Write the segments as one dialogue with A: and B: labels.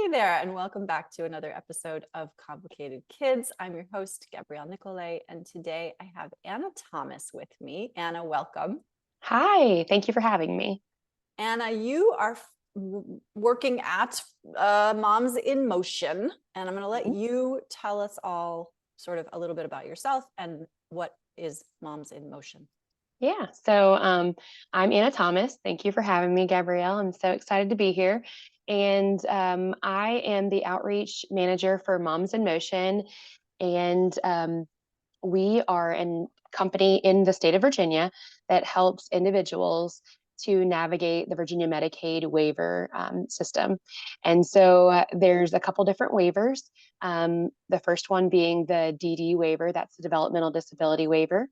A: Hey there, and welcome back to another episode of Complicated Kids. I'm your host, Gabrielle Nicolay, and today I have Anna Thomas with me. Anna, welcome.
B: Hi, thank you for having me.
A: Anna, you are working at Moms in Motion, and I'm going to let
B: Mhm.
A: you tell us all sort of a little bit about yourself and what is Moms in Motion.
B: Yeah, I'm Anna Thomas. Thank you for having me, Gabrielle. I'm so excited to be here. And I am the outreach manager for Moms in Motion. And we are a company in the state of Virginia that helps individuals to navigate the Virginia Medicaid waiver system. And so there's a couple different waivers. The first one being the DD waiver, that's the developmental disability waiver.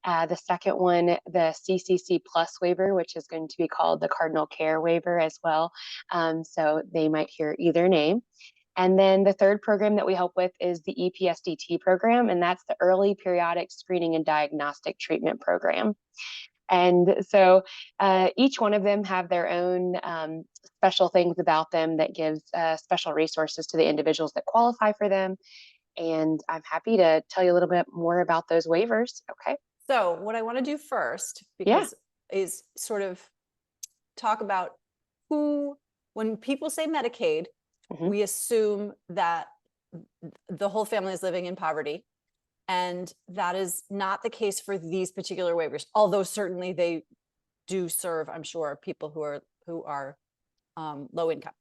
B: The second one, the CCC plus waiver, which is going to be called the Cardinal Care waiver as well. So they might hear either name. And then the third program that we help with is the EPSDT program, and that's the Early Periodic Screening and Diagnostic Treatment Program. And so each one of them have their own special things about them that gives special resources to the individuals that qualify for them. And I'm happy to tell you a little bit more about those waivers. Okay.
A: So, what I want to do first,
B: Yeah.
A: because is sort of talk about when people say Medicaid,
B: Hmm.
A: we assume that the whole family is living in poverty. And that is not the case for these particular waivers, although certainly they do serve, I'm sure, people who are low income.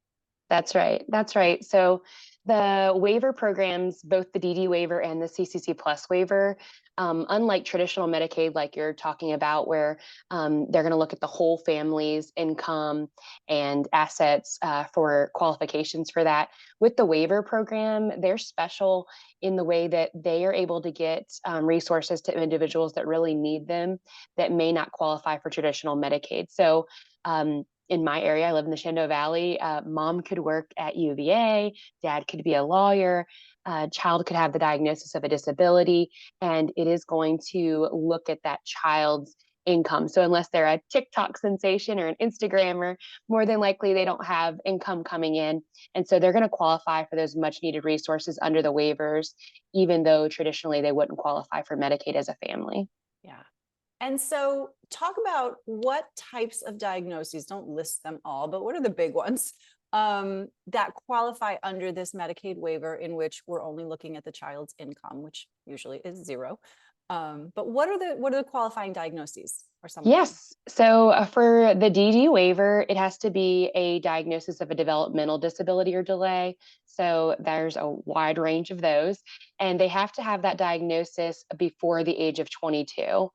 B: That's right. That's right. So the waiver programs, both the DD waiver and the CCC plus waiver, unlike traditional Medicaid, like you're talking about, where they're going to look at the whole family's income and assets for qualifications for that. With the waiver program, they're special in the way that they are able to get resources to individuals that really need them that may not qualify for traditional Medicaid. So in my area, I live in the Shenandoah Valley. Mom could work at UVA, dad could be a lawyer, child could have the diagnosis of a disability, and it is going to look at that child's income. So unless they're a TikTok sensation or an Instagrammer, more than likely they don't have income coming in. And so they're going to qualify for those much needed resources under the waivers, even though traditionally they wouldn't qualify for Medicaid as a family.
A: Yeah. And so talk about what types of diagnoses, don't list them all, but what are the big ones that qualify under this Medicaid waiver, in which we're only looking at the child's income, which usually is zero. But what are the qualifying diagnoses, or some of them?
B: Yes. So for the DD waiver, it has to be a diagnosis of a developmental disability or delay. So there's a wide range of those, and they have to have that diagnosis before the age of 22.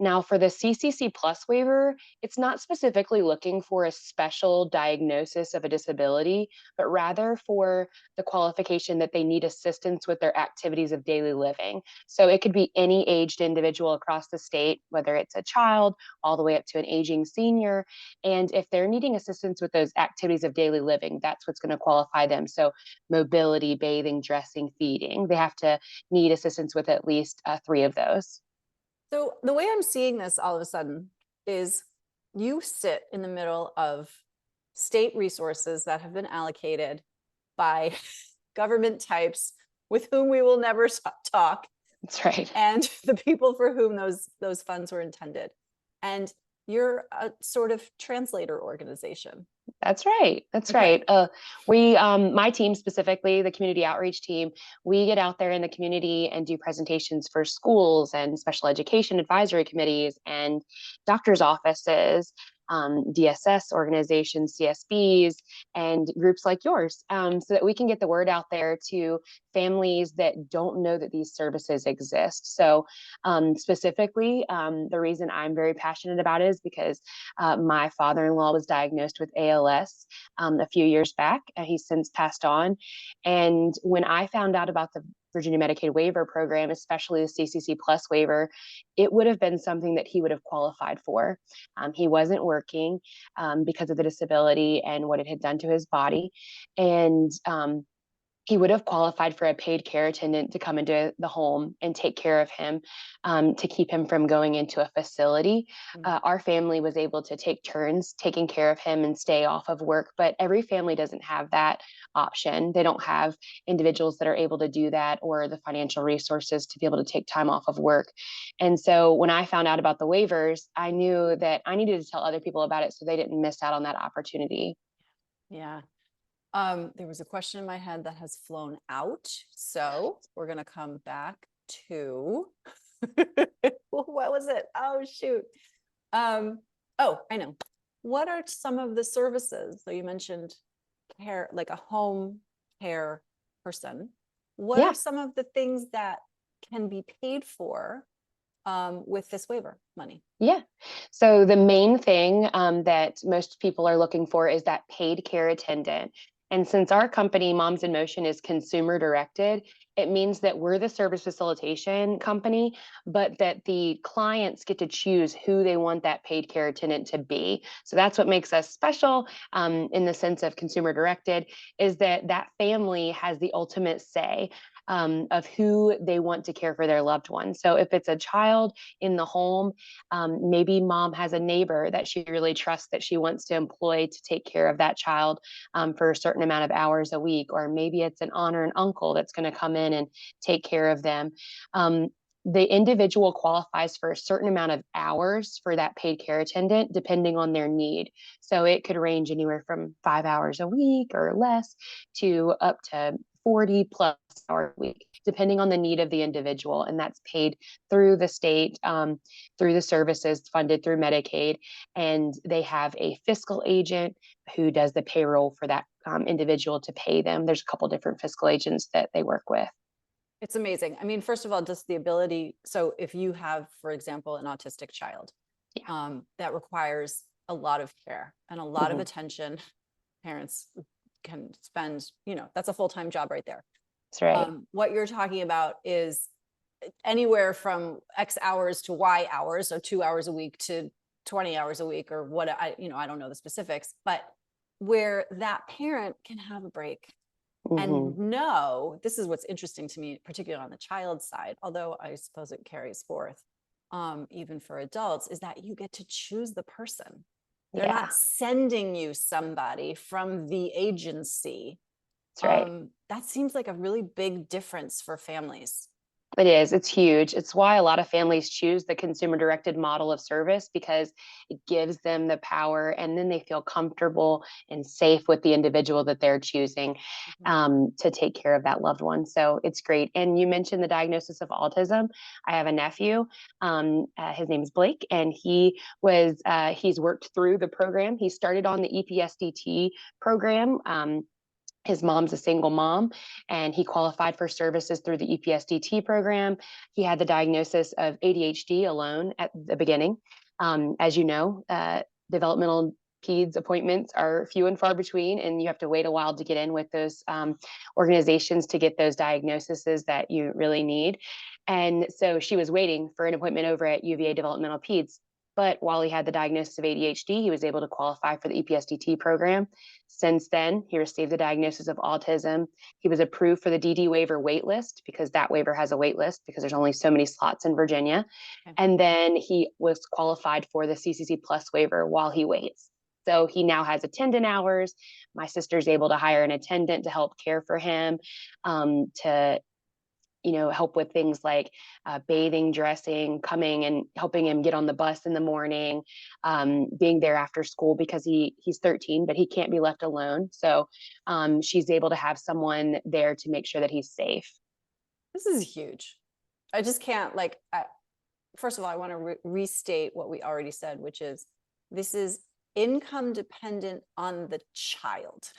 B: Now, for the CCC plus waiver, it's not specifically looking for a special diagnosis of a disability, but rather for the qualification that they need assistance with their activities of daily living. So it could be any aged individual across the state, whether it's a child all the way up to an aging senior. And if they're needing assistance with those activities of daily living, that's what's going to qualify them. So mobility, bathing, dressing, feeding, they have to need assistance with at least three of those.
A: So the way I'm seeing this all of a sudden is you sit in the middle of state resources that have been allocated by government types with whom we will never talk,
B: That's right.
A: and the people for whom those funds were intended. And you're a sort of translator organization.
B: That's right. That's
A: Okay.
B: right. My team specifically, the community outreach team, we get out there in the community and do presentations for schools and special education advisory committees and doctors' offices, DSS organizations, CSBs, and groups like yours, so that we can get the word out there to families that don't know that these services exist. So, specifically, the reason I'm very passionate about it is because my father-in-law was diagnosed with ALS a few years back. He's since passed on. And when I found out about the Virginia Medicaid waiver program, especially the CCC plus waiver, it would have been something that he would have qualified for. He wasn't working because of the disability and what it had done to his body. And he would have qualified for a paid care attendant to come into the home and take care of him, to keep him from going into a facility.
A: Mm.
B: Our family was able to take turns taking care of him and stay off of work, but every family doesn't have that option. They don't have individuals that are able to do that or the financial resources to be able to take time off of work. And so when I found out about the waivers, I knew that I needed to tell other people about it so they didn't miss out on that opportunity.
A: Yeah. There was a question in my head that has flown out, so we're gonna come back to what was it? Oh, shoot. Oh, I know. What are some of the services? So you mentioned care, like a home care person. What
B: Yeah.
A: are some of the things that can be paid for with this waiver money?
B: Yeah. So the main thing that most people are looking for is that paid care attendant. And since our company, Moms in Motion, is consumer directed, it means that we're the service facilitation company, but that the clients get to choose who they want that paid care attendant to be. So that's what makes us special, in the sense of consumer directed, is that that family has the ultimate say of who they want to care for their loved one. So if it's a child in the home, maybe mom has a neighbor that she really trusts that she wants to employ to take care of that child, for a certain amount of hours a week, or maybe it's an aunt or an uncle that's going to come in and take care of them. Um, the individual qualifies for a certain amount of hours for that paid care attendant, depending on their need. So it could range anywhere from 5 hours a week or less to up to 40 plus hours a week, depending on the need of the individual. And that's paid through the state, through the services funded through Medicaid. And they have a fiscal agent who does the payroll for that individual to pay them. There's a couple different fiscal agents that they work with.
A: It's amazing. I mean, first of all, just the ability. So if you have, for example, an autistic child,
B: Yeah.
A: that requires a lot of care and a lot of
B: Mhm.
A: attention, parents can spend, that's a full-time job right there.
B: That's right.
A: What you're talking about is anywhere from X hours to Y hours, so 2 hours a week to 20 hours a week, or what I don't know the specifics, but where that parent can have a break and
B: Mhm.
A: know, this is what's interesting to me, particularly on the child side, although I suppose it carries forth even for adults, is that you get to choose the person. They're
B: Yeah,
A: not sending you somebody from the agency.
B: that's right.
A: That seems like a really big difference for families.
B: It is. It's huge. It's why a lot of families choose the consumer directed model of service, because it gives them the power and then they feel comfortable and safe with the individual that they're choosing,
A: Mhm.
B: to take care of that loved one. So it's great. And you mentioned the diagnosis of autism. I have a nephew. His name is Blake, and he's worked through the program. He started on the EPSDT program. His mom's a single mom, and he qualified for services through the EPSDT program. He had the diagnosis of ADHD alone at the beginning. As you know, developmental peds appointments are few and far between, and you have to wait a while to get in with those organizations to get those diagnoses that you really need. And so she was waiting for an appointment over at UVA Developmental Peds. But while he had the diagnosis of ADHD, he was able to qualify for the EPSDT program. Since then, he received the diagnosis of autism. He was approved for the DD waiver waitlist, because that waiver has a waitlist because there's only so many slots in Virginia.
A: Okay.
B: And then he was qualified for the CCC Plus waiver while he waits. So he now has attendant hours. My sister's able to hire an attendant to help care for him, to help with things like bathing, dressing, coming and helping him get on the bus in the morning, being there after school, because he's 13, but he can't be left alone. So she's able to have someone there to make sure that he's safe.
A: This is huge. I just can't first of all, I want to restate what we already said, which is this is income dependent on the child.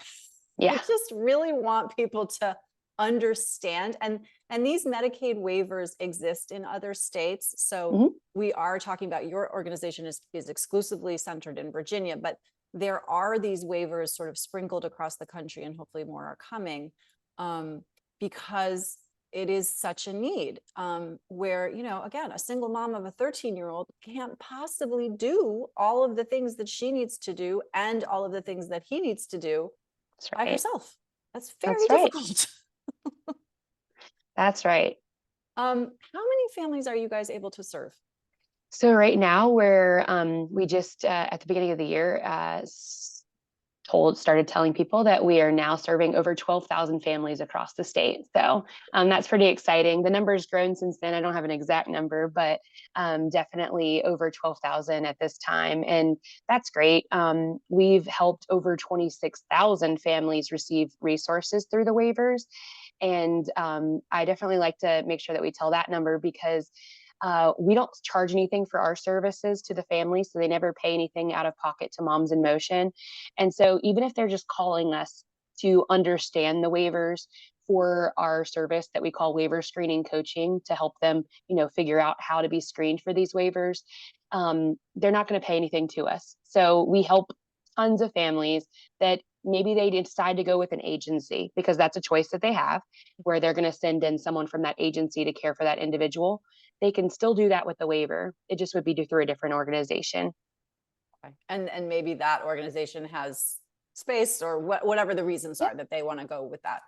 A: I
B: Yeah.
A: just really want people to understand, and these Medicaid waivers exist in other states. So
B: Mhm.
A: we are talking about, your organization is exclusively centered in Virginia, but there are these waivers sort of sprinkled across the country, and hopefully more are coming, because it is such a need, where, again, a single mom of a 13-year-old can't possibly do all of the things that she needs to do and all of the things that he needs to do
B: That's
A: by
B: right.
A: herself. That's very
B: That's right.
A: difficult.
B: That's right.
A: How many families are you guys able to serve?
B: So right now we just at the beginning of the year started telling people that we are now serving over 12,000 families across the state. So that's pretty exciting. The number's grown since then. I don't have an exact number, but definitely over 12,000 at this time. And that's great. We've helped over 26,000 families receive resources through the waivers. And I definitely like to make sure that we tell that number because we don't charge anything for our services to the family, so they never pay anything out of pocket to Moms in Motion. And so even if they're just calling us to understand the waivers for our service that we call waiver screening coaching to help them, figure out how to be screened for these waivers, they're not going to pay anything to us. So we help tons of families that maybe they decide to go with an agency because that's a choice that they have where they're going to send in someone from that agency to care for that individual. They can still do that with the waiver. It just would be through a different organization.
A: Okay. And maybe that organization has space or whatever the reasons
B: Yeah.
A: are that they want to go with that.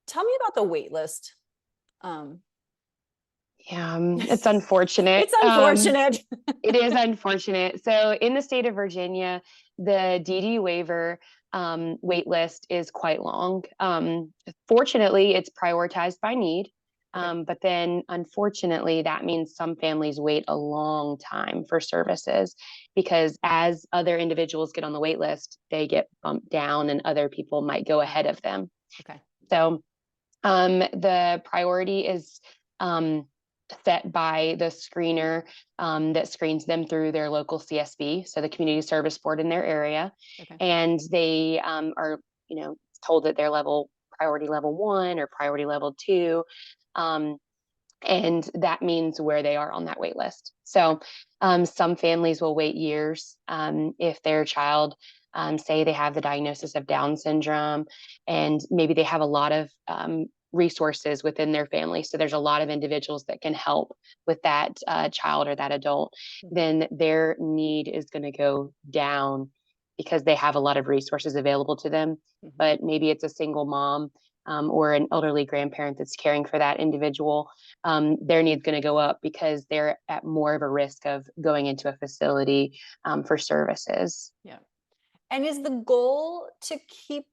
A: Tell me about the wait list.
B: Yeah, it's unfortunate.
A: It's unfortunate.
B: It is unfortunate. So in the state of Virginia, the DD waiver wait list is quite long. Fortunately, it's prioritized by need. But then unfortunately, that means some families wait a long time for services because as other individuals get on the wait list, they get bumped down and other people might go ahead of them.
A: Okay.
B: So the priority is set by the screener that screens them through their local CSB, so the community service board in their area.
A: Okay.
B: And they are, told that they're priority level 1 or priority level 2. And that means where they are on that wait list. So some families will wait years if their child, say they have the diagnosis of Down syndrome, and maybe they have a lot of resources within their family. So there's a lot of individuals that can help with that child or that adult. Then their need is going to go down because they have a lot of resources available to them. But maybe it's a single mom or an elderly grandparent that's caring for that individual, their need's going to go up because they're at more of a risk of going into a facility for services.
A: Yeah. And is the goal to keep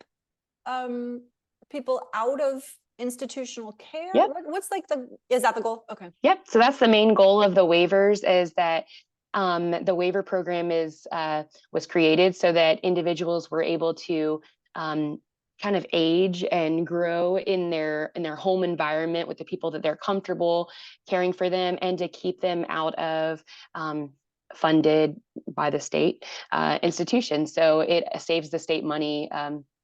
A: people out of institutional care?
B: Yep.
A: What's is that the goal? Okay.
B: Yep. So that's the main goal of the waivers is that the waiver program was created so that individuals were able to kind of age and grow in their home environment with the people that they're comfortable caring for them, and to keep them out of funded by the state institutions. So it saves the state money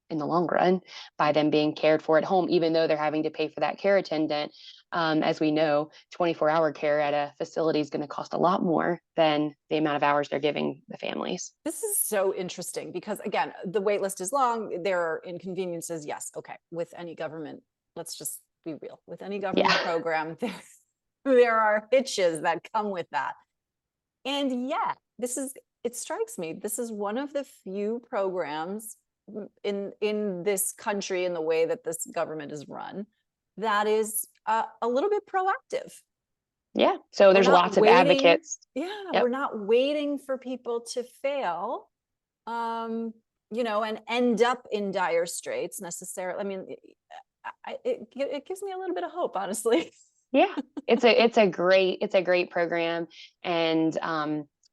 B: in the long run by them being cared for at home, even though they're having to pay for that care attendant. As we know, 24-hour care at a facility is going to cost a lot more than the amount of hours they're giving the families.
A: This is so interesting because, again, the wait list is long. There are inconveniences. Yes. Okay. With any government, let's just be real. With any government program, there are hitches that come with that. And yet, it strikes me, this is one of the few programs in this country, in the way that this government is run, that is a little bit proactive.
B: Yeah. So there's lots of advocates.
A: Yeah. Yep. We're not waiting for people to fail, and end up in dire straits necessarily. I mean, it gives me a little bit of hope, honestly.
B: Yeah, it's a great program, and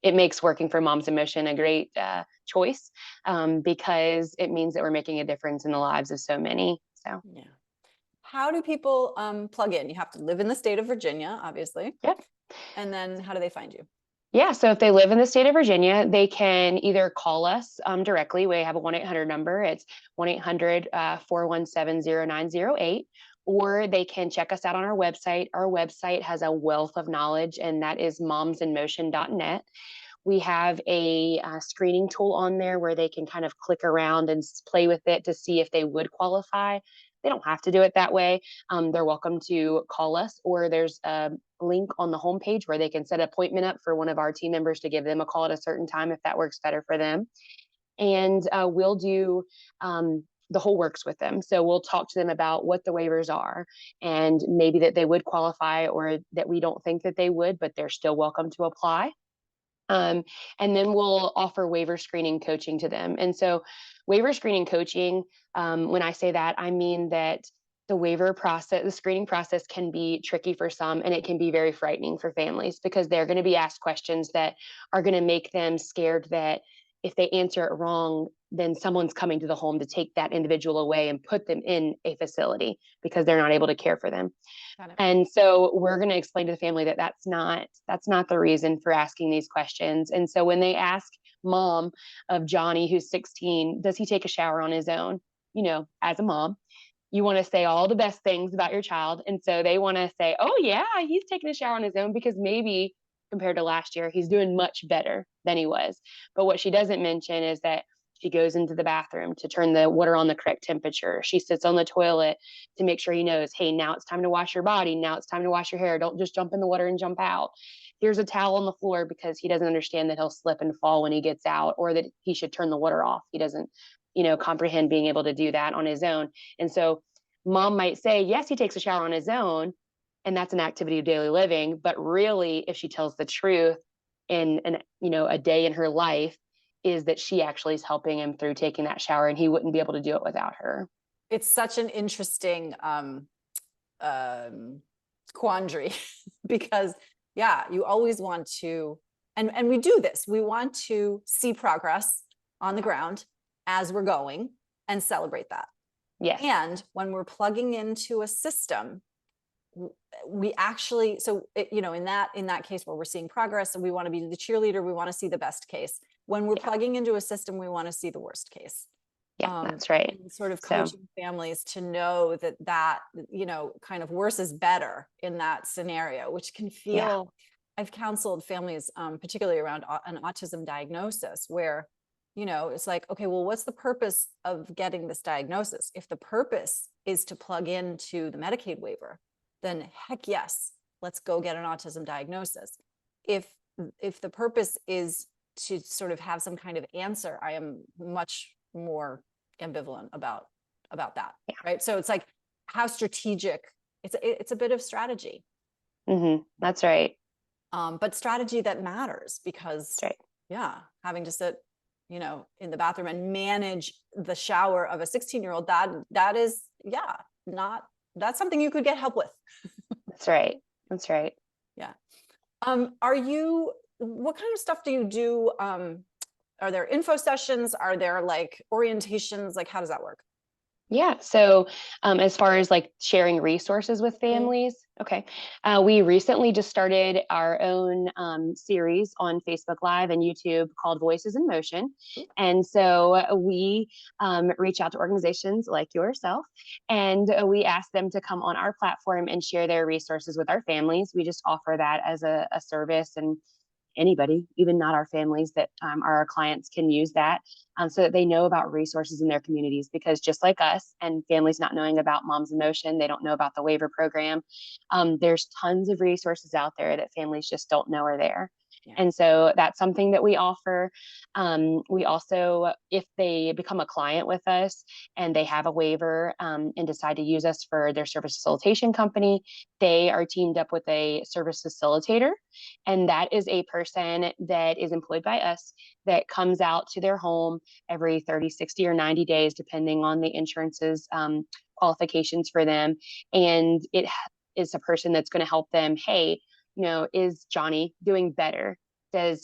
B: it makes working for Moms in Motion a great choice because it means that we're making a difference in the lives of so many. So
A: yeah. How do people plug in? You have to live in the state of Virginia, obviously.
B: Yep.
A: And then how do they find you?
B: Yeah, so if they live in the state of Virginia, they can either call us directly. We have a 1-800 number. It's 1-800-417-0908. Or they can check us out on our website. Our website has a wealth of knowledge, and that is momsinmotion.net. We have a screening tool on there where they can kind of click around and play with it to see if they would qualify. They don't have to do it that way. They're welcome to call us, or there's a link on the homepage where they can set an appointment up for one of our team members to give them a call at a certain time if that works better for them. And we'll do the whole works with them. So we'll talk to them about what the waivers are, and maybe that they would qualify or that we don't think that they would, but they're still welcome to apply. Um, and then we'll offer waiver screening coaching to them. And so, waiver screening coaching, when I say that, I mean that the waiver process, the screening process can be tricky for some, and it can be very frightening for families because they're going to be asked questions that are going to make them scared that if they answer it wrong, then someone's coming to the home to take that individual away and put them in a facility because they're not able to care for them.
A: Got it.
B: And so we're going to explain to the family that that's not the reason for asking these questions. And so when they ask mom of Johnny, who's 16, does he take a shower on his own? As a mom, you want to say all the best things about your child. And so they want to say, oh yeah, he's taking a shower on his own, because maybe compared to last year, he's doing much better than he was. But what she doesn't mention is that she goes into the bathroom to turn the water on the correct temperature. She sits on the toilet to make sure he knows, hey, now it's time to wash your body. Now it's time to wash your hair. Don't just jump in the water and jump out. Here's a towel on the floor, because he doesn't understand that he'll slip and fall when he gets out, or that he should turn the water off. He doesn't, comprehend being able to do that on his own. And so mom might say, yes, he takes a shower on his own, and that's an activity of daily living. But really, if she tells the truth in a day in her life, is that she actually is helping him through taking that shower, and he wouldn't be able to do it without her.
A: It's such an interesting quandary because yeah, you always want to, and we do this, we want to see progress on the ground as we're going and celebrate that.
B: Yes.
A: And when we're plugging into a system, we actually, in that case where we're seeing progress and we want to be the cheerleader, we want to see the best case. When we're plugging into a system, we want to see the worst case.
B: Yeah, that's right.
A: Sort of coaching families to know that kind of worse is better in that scenario, which can feel, I've counseled families, particularly around an autism diagnosis, where, it's like, okay, well, what's the purpose of getting this diagnosis? If the purpose is to plug into the Medicaid waiver, then heck yes, let's go get an autism diagnosis. If the purpose is to sort of have some kind of answer, I am much more ambivalent about that. Yeah. Right. So it's like, how strategic, it's a bit of strategy.
B: Mm-hmm. That's right.
A: But strategy that matters, because having to sit, in the bathroom and manage the shower of a 16-year-old, that is, that's something you could get help with.
B: That's right. That's right.
A: Yeah. What kind of stuff do you do? Are there info sessions? Are there like orientations? Like, how does that work?
B: Yeah. So as far as like sharing resources with families, okay. We recently just started our own series on Facebook Live and YouTube called Voices in Motion. And so we reach out to organizations like yourself, and we ask them to come on our platform and share their resources with our families. We just offer that as a service, and anybody, even not our families, that are our clients, can use that so that they know about resources in their communities. Because just like us, and families not knowing about Moms in Motion, they don't know about the waiver program. There's tons of resources out there that families just don't know are there. Yeah. And so that's something that we offer. We also, if they become a client with us and they have a waiver and decide to use us for their service facilitation company, they are teamed up with a service facilitator. And that is a person that is employed by us that comes out to their home every 30, 60, or 90 days, depending on the insurance's qualifications for them. And it is a person that's going to help them. Hey, is Johnny doing better? Do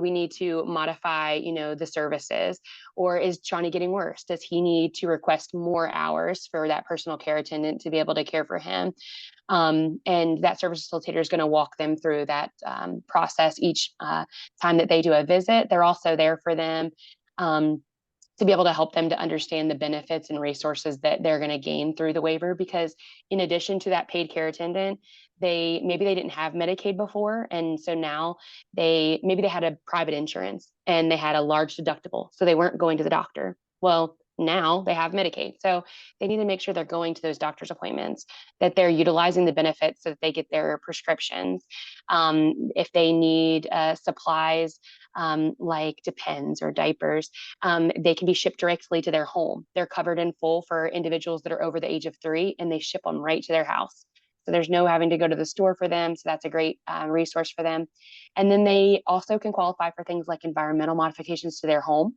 B: we need to modify, the services? Or is Johnny getting worse? Does he need to request more hours for that personal care attendant to be able to care for him? And that service facilitator is going to walk them through that process each time that they do a visit. They're also there for them to be able to help them to understand the benefits and resources that they're going to gain through the waiver. Because in addition to that paid care attendant, maybe they didn't have Medicaid before. And so now maybe they had a private insurance and they had a large deductible, so they weren't going to the doctor. Well, now they have Medicaid. So they need to make sure they're going to those doctor's appointments, that they're utilizing the benefits so that they get their prescriptions. If they need supplies like Depends or diapers, they can be shipped directly to their home. They're covered in full for individuals that are over the age of 3, and they ship them right to their house. So there's no having to go to the store for them. So that's a great resource for them. And then they also can qualify for things like environmental modifications to their home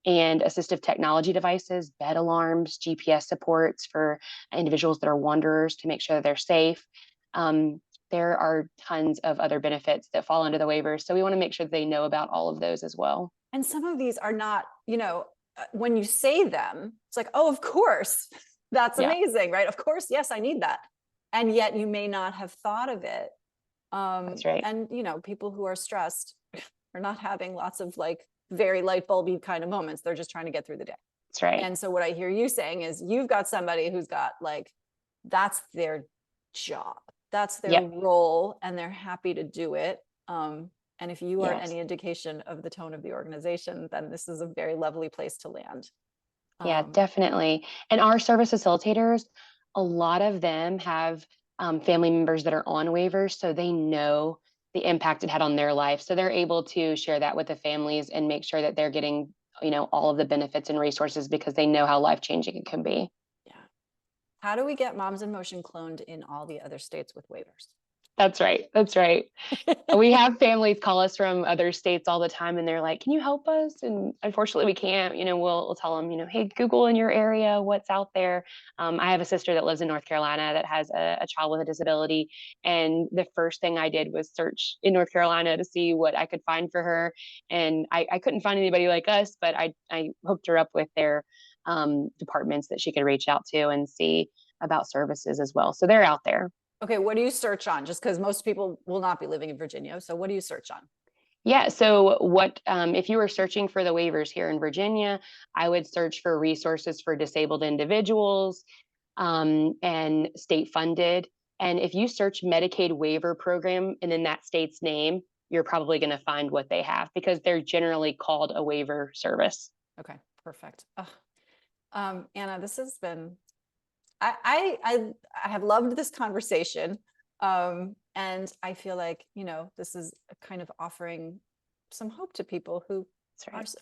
B: and assistive technology devices, bed alarms, GPS supports for individuals that are wanderers to make sure that they're safe. There are tons of other benefits that fall under the waivers. So we want to make sure that they know about all of those as well.
A: And some of these are not, when you say them, it's like, oh, of course, that's
B: Yeah.
A: amazing, right? Of course, yes, I need that. And yet you may not have thought of it.
B: That's right.
A: And, people who are stressed are not having lots of like very light bulby kind of moments. They're just trying to get through the day.
B: That's right.
A: And so what I hear you saying is you've got somebody who's got like, that's their job, that's their
B: Yep.
A: role, and they're happy to do it. And if you are
B: Yes.
A: any indication of the tone of the organization, then this is a very lovely place to land.
B: Yeah, definitely. And our service facilitators, a lot of them have family members that are on waivers, so they know the impact it had on their life. So they're able to share that with the families and make sure that they're getting, all of the benefits and resources because they know how life changing it can be.
A: Yeah. How do we get Moms in Motion cloned in all the other states with waivers?
B: That's right. That's right. We have families call us from other states all the time and they're like, can you help us? And unfortunately we can't. We'll tell them, hey, Google in your area what's out there. I have a sister that lives in North Carolina that has a child with a disability, and the first thing I did was search in North Carolina to see what I could find for her, and I couldn't find anybody like us, but I hooked her up with their departments that she could reach out to and see about services as well. So they're out there.
A: Okay, what do you search on? Just because most people will not be living in Virginia. So what do you search on?
B: Yeah. So, what if you were searching for the waivers here in Virginia? I would search for resources for disabled individuals and state funded. And if you search Medicaid waiver program and then that state's name, you're probably going to find what they have because they're generally called a waiver service.
A: Okay, perfect. Anna, this has been I have loved this conversation. And I feel like, this is kind of offering some hope to people who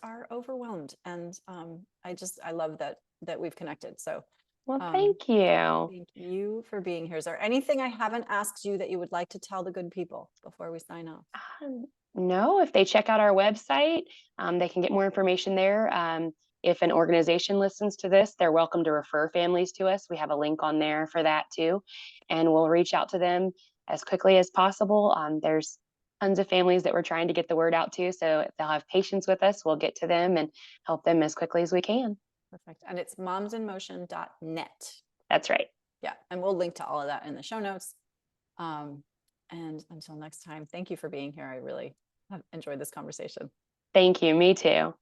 A: are overwhelmed. And I love that we've connected. So
B: Well, thank you.
A: thank you for being here. Is there anything I haven't asked you that you would like to tell the good people before we sign off?
B: No, if they check out our website, they can get more information there. If an organization listens to this, they're welcome to refer families to us. We have a link on there for that too. And we'll reach out to them as quickly as possible. There's tons of families that we're trying to get the word out to. So if they'll have patience with us, we'll get to them and help them as quickly as we can.
A: Perfect. And it's momsinmotion.net.
B: That's right.
A: Yeah. And we'll link to all of that in the show notes. And until next time, thank you for being here. I really have enjoyed this conversation.
B: Thank you. Me too.